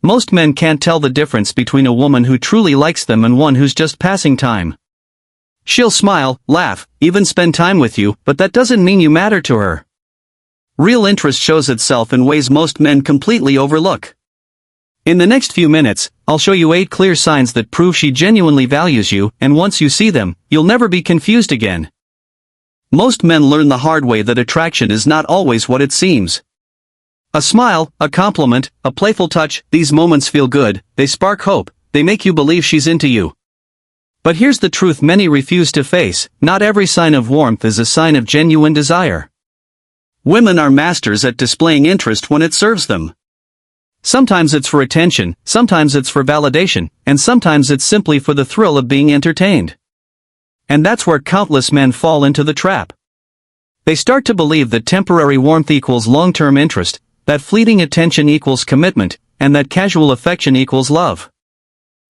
Most men can't tell the difference between a woman who truly likes them and one who's just passing time. She'll smile, laugh, even spend time with you, but that doesn't mean you matter to her. Real interest shows itself in ways most men completely overlook. In the next few minutes, I'll show you 8 clear signs that prove she genuinely values you, and once you see them, you'll never be confused again. Most men learn the hard way that attraction is not always what it seems. A smile, a compliment, a playful touch, these moments feel good, they spark hope, they make you believe she's into you. But here's the truth many refuse to face: not every sign of warmth is a sign of genuine desire. Women are masters at displaying interest when it serves them. Sometimes it's for attention, sometimes it's for validation, and sometimes it's simply for the thrill of being entertained. And that's where countless men fall into the trap. They start to believe that temporary warmth equals long-term interest, that fleeting attention equals commitment, and that casual affection equals love.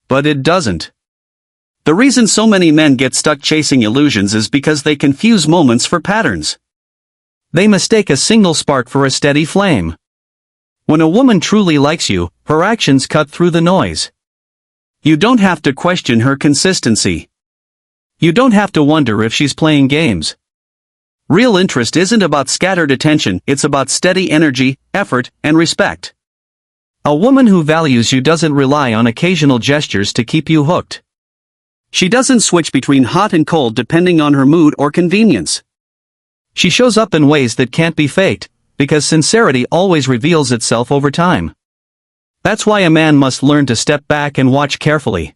But it doesn't. The reason so many men get stuck chasing illusions is because they confuse moments for patterns. They mistake a single spark for a steady flame. When a woman truly likes you, her actions cut through the noise. You don't have to question her consistency. You don't have to wonder if she's playing games. Real interest isn't about scattered attention, it's about steady energy, effort, and respect. A woman who values you doesn't rely on occasional gestures to keep you hooked. She doesn't switch between hot and cold depending on her mood or convenience. She shows up in ways that can't be faked, because sincerity always reveals itself over time. That's why a man must learn to step back and watch carefully.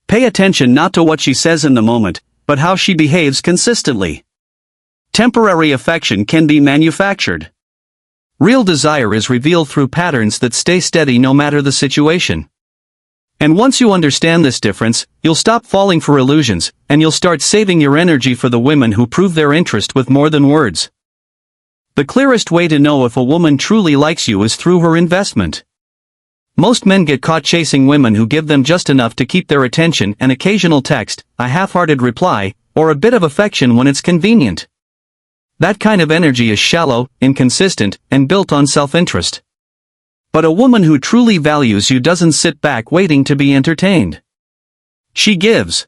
Pay attention not to what she says in the moment, but how she behaves consistently. Temporary affection can be manufactured. Real desire is revealed through patterns that stay steady no matter the situation. And once you understand this difference, you'll stop falling for illusions, and you'll start saving your energy for the women who prove their interest with more than words. The clearest way to know if a woman truly likes you is through her investment. Most men get caught chasing women who give them just enough to keep their attention: an occasional text, a half-hearted reply, or a bit of affection when it's convenient. That kind of energy is shallow, inconsistent, and built on self-interest. But a woman who truly values you doesn't sit back waiting to be entertained. She gives.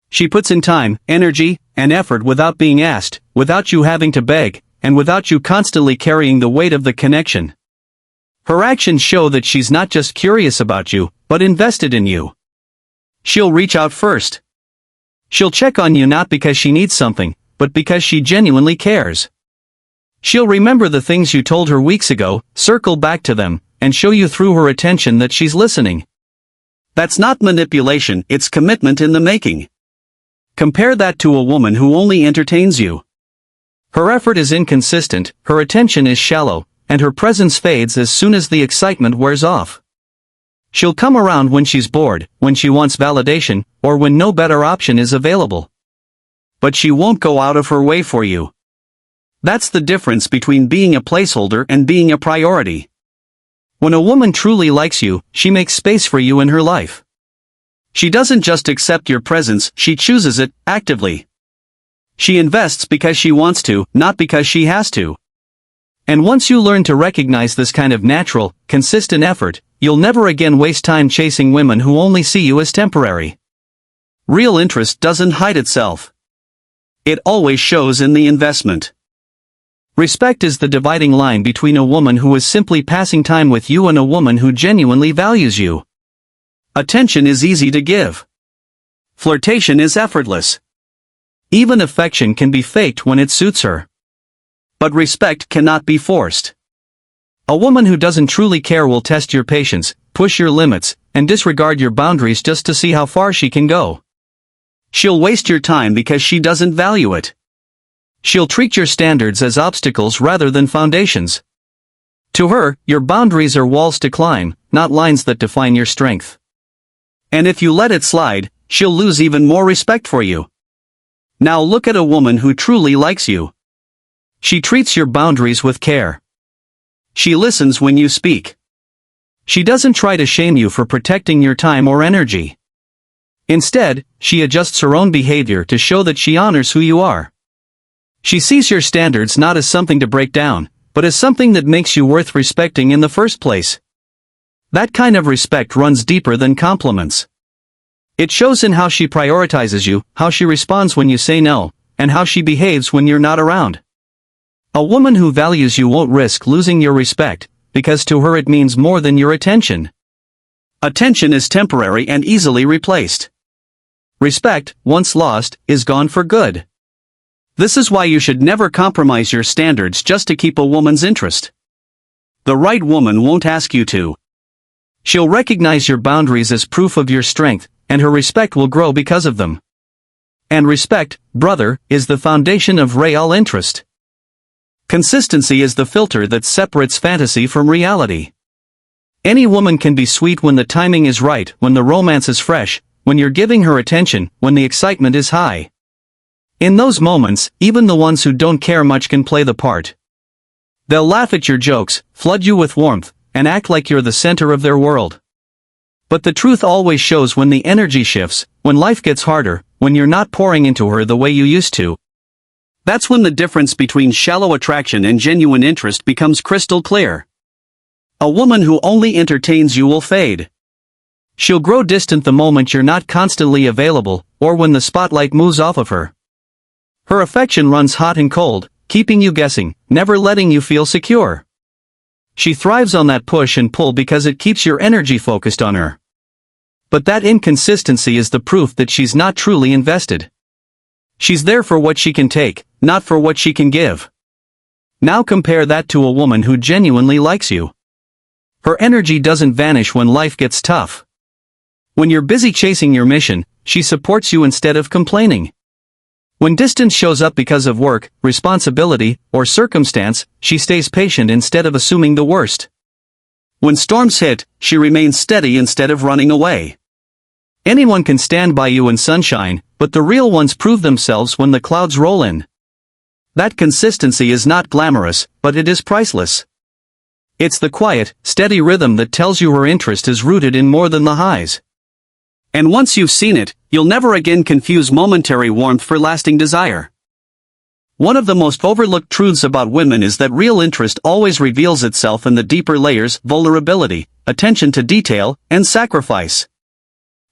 She puts in time, energy, and effort without being asked, without you having to beg, and without you constantly carrying the weight of the connection. Her actions show that she's not just curious about you, but invested in you. She'll reach out first. She'll check on you not because she needs something, but because she genuinely cares. She'll remember the things you told her weeks ago, circle back to them, and show you through her attention that she's listening. That's not manipulation, it's commitment in the making. Compare that to a woman who only entertains you. Her effort is inconsistent, her attention is shallow, and her presence fades as soon as the excitement wears off. She'll come around when she's bored, when she wants validation, or when no better option is available. But she won't go out of her way for you. That's the difference between being a placeholder and being a priority. When a woman truly likes you, she makes space for you in her life. She doesn't just accept your presence, she chooses it, actively. She invests because she wants to, not because she has to. And once you learn to recognize this kind of natural, consistent effort, you'll never again waste time chasing women who only see you as temporary. Real interest doesn't hide itself. It always shows in the investment. Respect is the dividing line between a woman who is simply passing time with you and a woman who genuinely values you. Attention is easy to give. Flirtation is effortless. Even affection can be faked when it suits her. But respect cannot be forced. A woman who doesn't truly care will test your patience, push your limits, and disregard your boundaries just to see how far she can go. She'll waste your time because she doesn't value it. She'll treat your standards as obstacles rather than foundations. To her, your boundaries are walls to climb, not lines that define your strength. And if you let it slide, she'll lose even more respect for you. Now look at a woman who truly likes you. She treats your boundaries with care. She listens when you speak. She doesn't try to shame you for protecting your time or energy. Instead, she adjusts her own behavior to show that she honors who you are. She sees your standards not as something to break down, but as something that makes you worth respecting in the first place. That kind of respect runs deeper than compliments. It shows in how she prioritizes you, how she responds when you say no, and how she behaves when you're not around. A woman who values you won't risk losing your respect, because to her it means more than your attention. Attention is temporary and easily replaced. Respect, once lost, is gone for good. This is why you should never compromise your standards just to keep a woman's interest. The right woman won't ask you to. She'll recognize your boundaries as proof of your strength, and her respect will grow because of them. And respect, brother, is the foundation of real interest. Consistency is the filter that separates fantasy from reality. Any woman can be sweet when the timing is right, when the romance is fresh, when you're giving her attention, when the excitement is high. In those moments, even the ones who don't care much can play the part. They'll laugh at your jokes, flood you with warmth, and act like you're the center of their world. But the truth always shows when the energy shifts, when life gets harder, when you're not pouring into her the way you used to. That's when the difference between shallow attraction and genuine interest becomes crystal clear. A woman who only entertains you will fade. She'll grow distant the moment you're not constantly available, or when the spotlight moves off of her. Her affection runs hot and cold, keeping you guessing, never letting you feel secure. She thrives on that push and pull because it keeps your energy focused on her. But that inconsistency is the proof that she's not truly invested. She's there for what she can take, not for what she can give. Now compare that to a woman who genuinely likes you. Her energy doesn't vanish when life gets tough. When you're busy chasing your mission, she supports you instead of complaining. When distance shows up because of work, responsibility, or circumstance, she stays patient instead of assuming the worst. When storms hit, she remains steady instead of running away. Anyone can stand by you in sunshine, but the real ones prove themselves when the clouds roll in. That consistency is not glamorous, but it is priceless. It's the quiet, steady rhythm that tells you her interest is rooted in more than the highs. And once you've seen it, you'll never again confuse momentary warmth for lasting desire. One of the most overlooked truths about women is that real interest always reveals itself in the deeper layers: vulnerability, attention to detail, and sacrifice.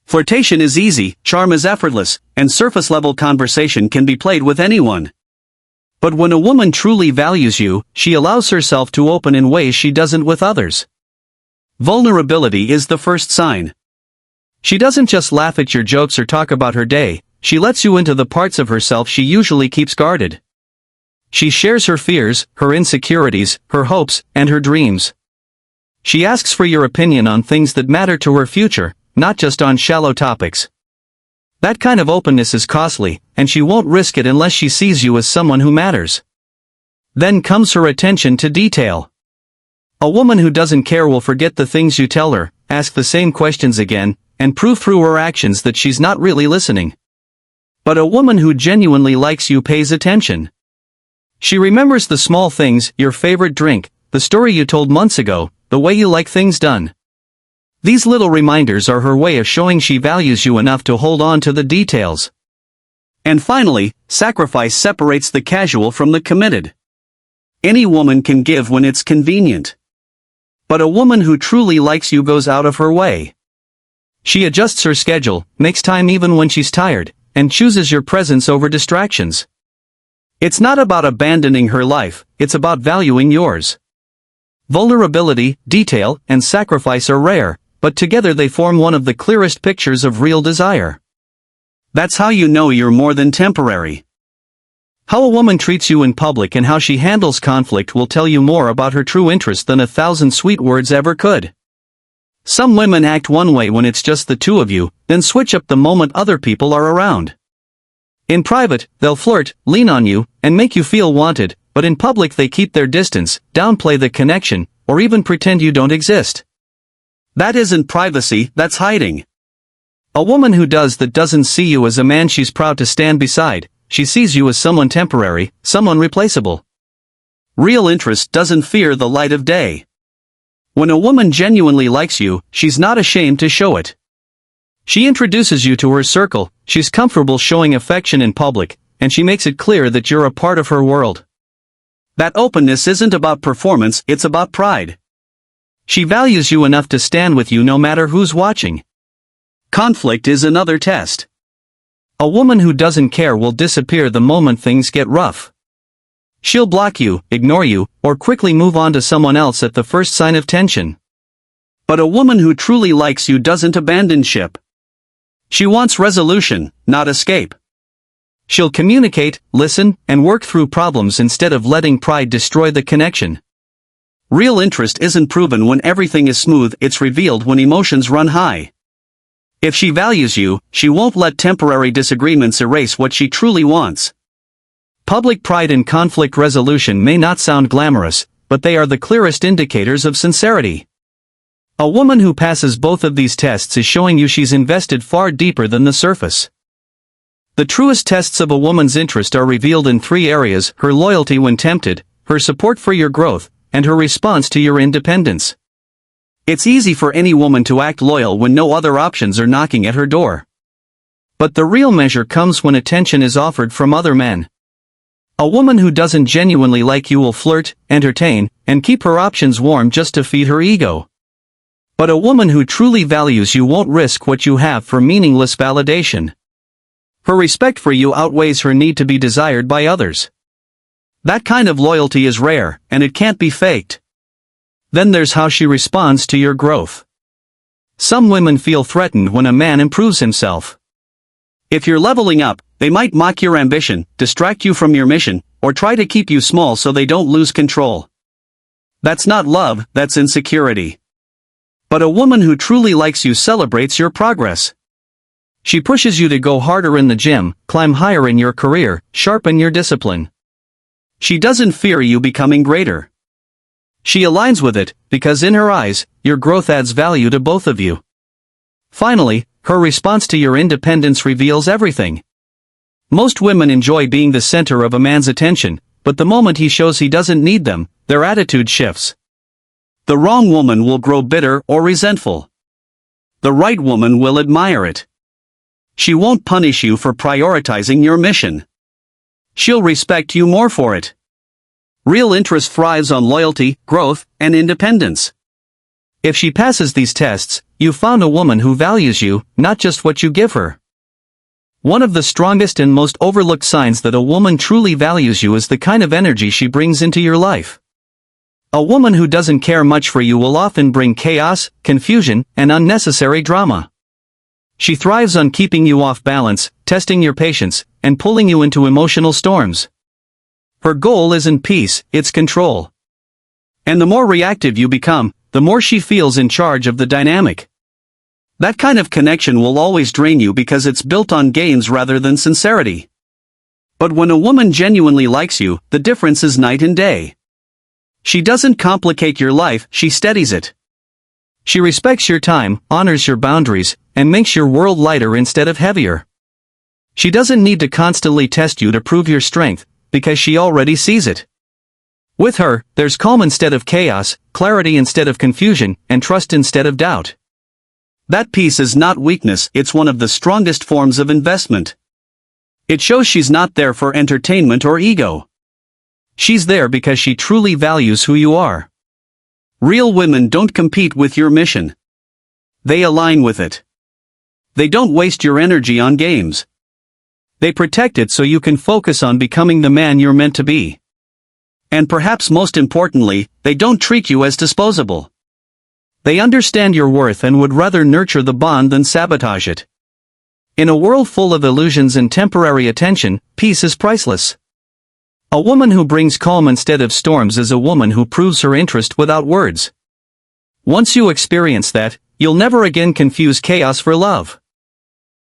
Flirtation is easy, charm is effortless, and surface-level conversation can be played with anyone. But when a woman truly values you, she allows herself to open in ways she doesn't with others. Vulnerability is the first sign. She doesn't just laugh at your jokes or talk about her day, she lets you into the parts of herself she usually keeps guarded. She shares her fears, her insecurities, her hopes, and her dreams. She asks for your opinion on things that matter to her future, not just on shallow topics. That kind of openness is costly, and she won't risk it unless she sees you as someone who matters. Then comes her attention to detail. A woman who doesn't care will forget the things you tell her, ask the same questions again, and prove through her actions that she's not really listening. But a woman who genuinely likes you pays attention. She remembers the small things: your favorite drink, the story you told months ago, the way you like things done. These little reminders are her way of showing she values you enough to hold on to the details. And finally, sacrifice separates the casual from the committed. Any woman can give when it's convenient. But a woman who truly likes you goes out of her way. She adjusts her schedule, makes time even when she's tired, and chooses your presence over distractions. It's not about abandoning her life, it's about valuing yours. Vulnerability, detail, and sacrifice are rare, but together they form one of the clearest pictures of real desire. That's how you know you're more than temporary. How a woman treats you in public and how she handles conflict will tell you more about her true interest than 1,000 sweet words ever could. Some women act one way when it's just the two of you, then switch up the moment other people are around. In private, they'll flirt, lean on you, and make you feel wanted, but in public they keep their distance, downplay the connection, or even pretend you don't exist. That isn't privacy, that's hiding. A woman who does that doesn't see you as a man she's proud to stand beside, she sees you as someone temporary, someone replaceable. Real interest doesn't fear the light of day. When a woman genuinely likes you, she's not ashamed to show it. She introduces you to her circle, she's comfortable showing affection in public, and she makes it clear that you're a part of her world. That openness isn't about performance, it's about pride. She values you enough to stand with you no matter who's watching. Conflict is another test. A woman who doesn't care will disappear the moment things get rough. She'll block you, ignore you, or quickly move on to someone else at the first sign of tension. But a woman who truly likes you doesn't abandon ship. She wants resolution, not escape. She'll communicate, listen, and work through problems instead of letting pride destroy the connection. Real interest isn't proven when everything is smooth, it's revealed when emotions run high. If she values you, she won't let temporary disagreements erase what she truly wants. Public pride and conflict resolution may not sound glamorous, but they are the clearest indicators of sincerity. A woman who passes both of these tests is showing you she's invested far deeper than the surface. The truest tests of a woman's interest are revealed in three areas: her loyalty when tempted, her support for your growth, and her response to your independence. It's easy for any woman to act loyal when no other options are knocking at her door. But the real measure comes when attention is offered from other men. A woman who doesn't genuinely like you will flirt, entertain, and keep her options warm just to feed her ego. But a woman who truly values you won't risk what you have for meaningless validation. Her respect for you outweighs her need to be desired by others. That kind of loyalty is rare, and it can't be faked. Then there's how she responds to your growth. Some women feel threatened when a man improves himself. If you're leveling up, they might mock your ambition, distract you from your mission, or try to keep you small so they don't lose control. That's not love, that's insecurity. But a woman who truly likes you celebrates your progress. She pushes you to go harder in the gym, climb higher in your career, sharpen your discipline. She doesn't fear you becoming greater. She aligns with it, because in her eyes, your growth adds value to both of you. Finally, her response to your independence reveals everything. Most women enjoy being the center of a man's attention, but the moment he shows he doesn't need them, their attitude shifts. The wrong woman will grow bitter or resentful. The right woman will admire it. She won't punish you for prioritizing your mission. She'll respect you more for it. Real interest thrives on loyalty, growth, and independence. If she passes these tests, you've found a woman who values you, not just what you give her. One of the strongest and most overlooked signs that a woman truly values you is the kind of energy she brings into your life. A woman who doesn't care much for you will often bring chaos, confusion, and unnecessary drama. She thrives on keeping you off balance, testing your patience, and pulling you into emotional storms. Her goal isn't peace, it's control. And the more reactive you become, the more she feels in charge of the dynamic. That kind of connection will always drain you because it's built on games rather than sincerity. But when a woman genuinely likes you, the difference is night and day. She doesn't complicate your life, she steadies it. She respects your time, honors your boundaries, and makes your world lighter instead of heavier. She doesn't need to constantly test you to prove your strength, because she already sees it. With her, there's calm instead of chaos, clarity instead of confusion, and trust instead of doubt. That peace is not weakness, it's one of the strongest forms of investment. It shows she's not there for entertainment or ego. She's there because she truly values who you are. Real women don't compete with your mission. They align with it. They don't waste your energy on games. They protect it so you can focus on becoming the man you're meant to be. And perhaps most importantly, they don't treat you as disposable. They understand your worth and would rather nurture the bond than sabotage it. In a world full of illusions and temporary attention, peace is priceless. A woman who brings calm instead of storms is a woman who proves her interest without words. Once you experience that, you'll never again confuse chaos for love.